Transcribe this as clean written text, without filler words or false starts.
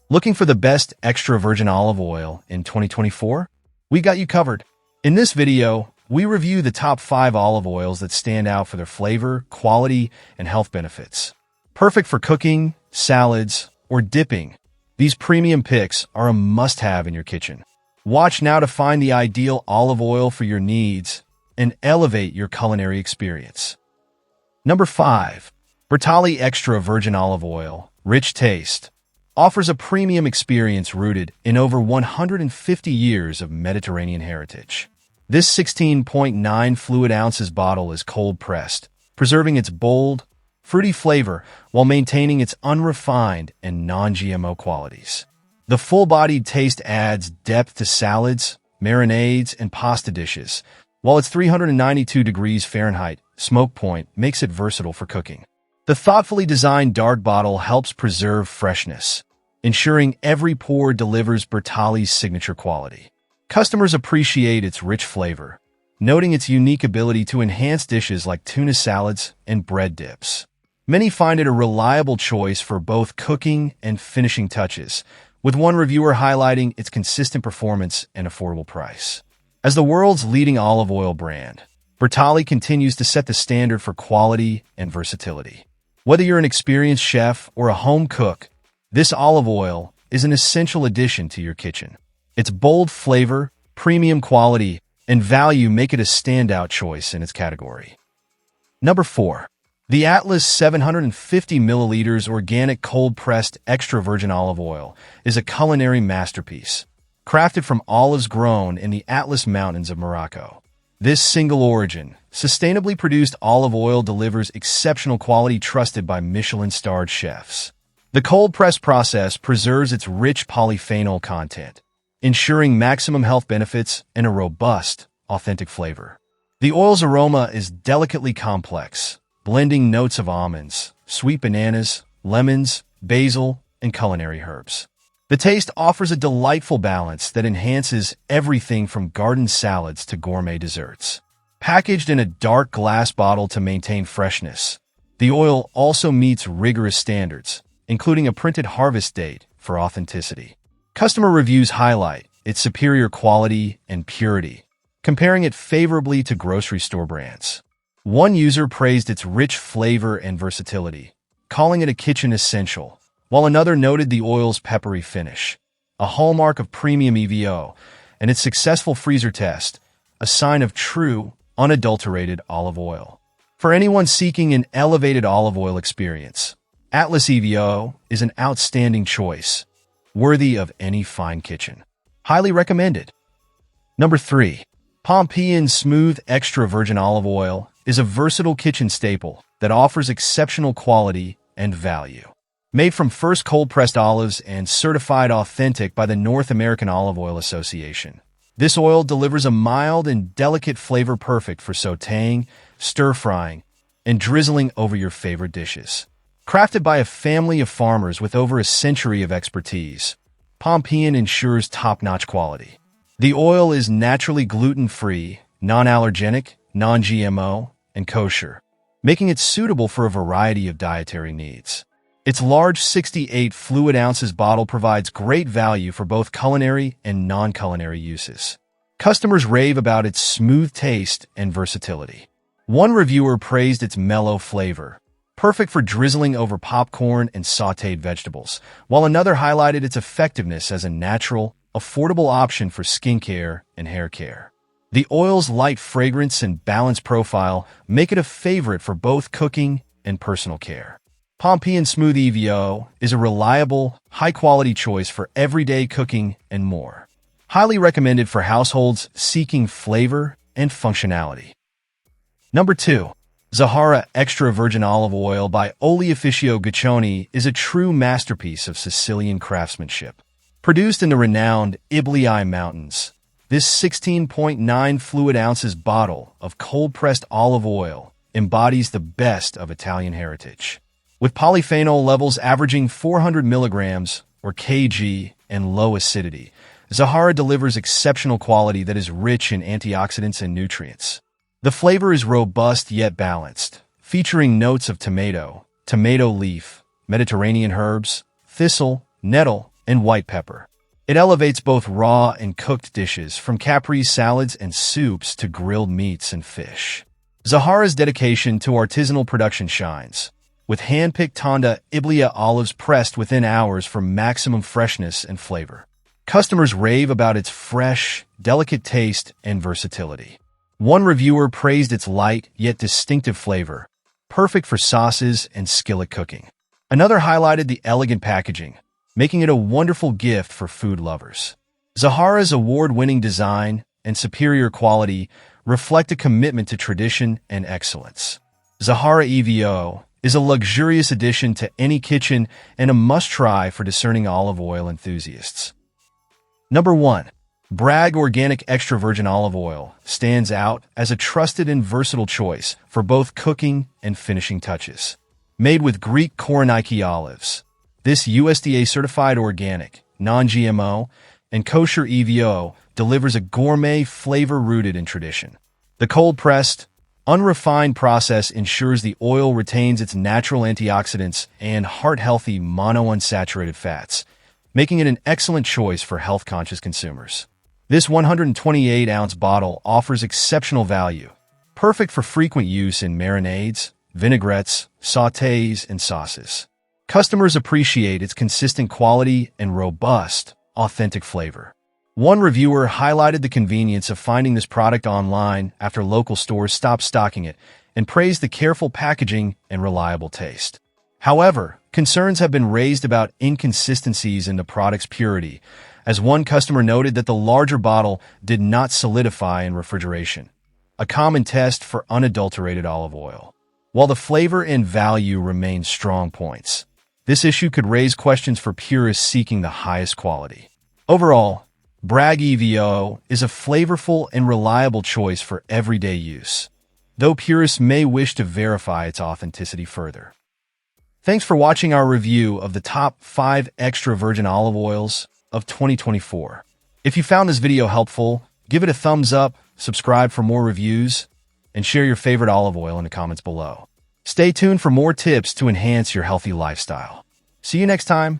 Looking for the best extra virgin olive oil in 2024? We got you covered. In this video, we review the top 5 olive oils that stand out for their flavor, quality, and health benefits. Perfect for cooking, salads, or dipping, these premium picks are a must-have in your kitchen. Watch now to find the ideal olive oil for your needs and elevate your culinary experience. Number 5. Bertolli Extra Virgin Olive Oil, rich taste, offers a premium experience rooted in over 150 years of Mediterranean heritage. This 16.9 fluid ounces bottle is cold-pressed, preserving its bold, fruity flavor while maintaining its unrefined and non-GMO qualities. The full-bodied taste adds depth to salads, marinades, and pasta dishes, while its 392 degrees Fahrenheit smoke point makes it versatile for cooking. The thoughtfully designed dark bottle helps preserve freshness, ensuring every pour delivers Bertolli's signature quality. Customers appreciate its rich flavor, noting its unique ability to enhance dishes like tuna salads and bread dips. Many find it a reliable choice for both cooking and finishing touches, with one reviewer highlighting its consistent performance and affordable price. As the world's leading olive oil brand, Bertolli continues to set the standard for quality and versatility. Whether you're an experienced chef or a home cook, this olive oil is an essential addition to your kitchen. Its bold flavor, premium quality, and value make it a standout choice in its category. Number 4. The Atlas 750 milliliters organic cold-pressed extra virgin olive oil is a culinary masterpiece, crafted from olives grown in the Atlas Mountains of Morocco. This single-origin, sustainably produced olive oil delivers exceptional quality trusted by Michelin-starred chefs. The cold press process preserves its rich polyphenol content, ensuring maximum health benefits and a robust, authentic flavor. The oil's aroma is delicately complex, blending notes of almonds, sweet bananas, lemons, basil, and culinary herbs. The taste offers a delightful balance that enhances everything from garden salads to gourmet desserts. Packaged in a dark glass bottle to maintain freshness, the oil also meets rigorous standards, including a printed harvest date for authenticity. Customer reviews highlight its superior quality and purity, comparing it favorably to grocery store brands. One user praised its rich flavor and versatility, calling it a kitchen essential, while another noted the oil's peppery finish, a hallmark of premium EVO, and its successful freezer test, a sign of true, unadulterated olive oil. For anyone seeking an elevated olive oil experience, Atlas EVO is an outstanding choice, worthy of any fine kitchen. Highly recommended. Number 3. Pompeian Smooth Extra Virgin Olive Oil is a versatile kitchen staple that offers exceptional quality and value. Made from first cold-pressed olives and certified authentic by the North American Olive Oil Association, this oil delivers a mild and delicate flavor perfect for sautéing, stir-frying, and drizzling over your favorite dishes. Crafted by a family of farmers with over a century of expertise, Pompeian ensures top-notch quality. The oil is naturally gluten-free, non-allergenic, non-GMO, and kosher, making it suitable for a variety of dietary needs. Its large 68 fluid ounces bottle provides great value for both culinary and non-culinary uses. Customers rave about its smooth taste and versatility. One reviewer praised its mellow flavor, perfect for drizzling over popcorn and sautéed vegetables, while another highlighted its effectiveness as a natural, affordable option for skincare and hair care. The oil's light fragrance and balanced profile make it a favorite for both cooking and personal care. Pompeian Smooth EVO is a reliable, high-quality choice for everyday cooking and more. Highly recommended for households seeking flavor and functionality. Number 2. Zahara Extra Virgin Olive Oil by Oleoficio Guiccioni is a true masterpiece of Sicilian craftsmanship. Produced in the renowned Iblii Mountains, this 16.9 fluid ounces bottle of cold-pressed olive oil embodies the best of Italian heritage. With polyphenol levels averaging 400 milligrams or kg and low acidity, Zahara delivers exceptional quality that is rich in antioxidants and nutrients. The flavor is robust yet balanced, featuring notes of tomato, tomato leaf, Mediterranean herbs, thistle, nettle, and white pepper. It elevates both raw and cooked dishes, from caprese salads and soups to grilled meats and fish. Zahara's dedication to artisanal production shines, with hand-picked Tonda Iblia olives pressed within hours for maximum freshness and flavor. Customers rave about its fresh, delicate taste and versatility. One reviewer praised its light yet distinctive flavor, perfect for sauces and skillet cooking. Another highlighted the elegant packaging, making it a wonderful gift for food lovers. Zahara's award-winning design and superior quality reflect a commitment to tradition and excellence. Zahara EVO is a luxurious addition to any kitchen and a must-try for discerning olive oil enthusiasts. Number 1. Bragg Organic Extra Virgin Olive Oil stands out as a trusted and versatile choice for both cooking and finishing touches. Made with Greek Koroneiki olives, this USDA-certified organic, non-GMO, and kosher EVO delivers a gourmet flavor rooted in tradition. The cold-pressed, unrefined process ensures the oil retains its natural antioxidants and heart-healthy monounsaturated fats, making it an excellent choice for health-conscious consumers. This 128-ounce bottle offers exceptional value, perfect for frequent use in marinades, vinaigrettes, sautés, and sauces. Customers appreciate its consistent quality and robust, authentic flavor. One reviewer highlighted the convenience of finding this product online after local stores stopped stocking it and praised the careful packaging and reliable taste. However, concerns have been raised about inconsistencies in the product's purity, as one customer noted that the larger bottle did not solidify in refrigeration, a common test for unadulterated olive oil. While the flavor and value remain strong points, this issue could raise questions for purists seeking the highest quality. Overall, Bragg EVO is a flavorful and reliable choice for everyday use, though purists may wish to verify its authenticity further. Thanks for watching our review of the top 5 extra virgin olive oils of 2024. If you found this video helpful, give it a thumbs up, subscribe for more reviews, and share your favorite olive oil in the comments below. Stay tuned for more tips to enhance your healthy lifestyle. See you next time.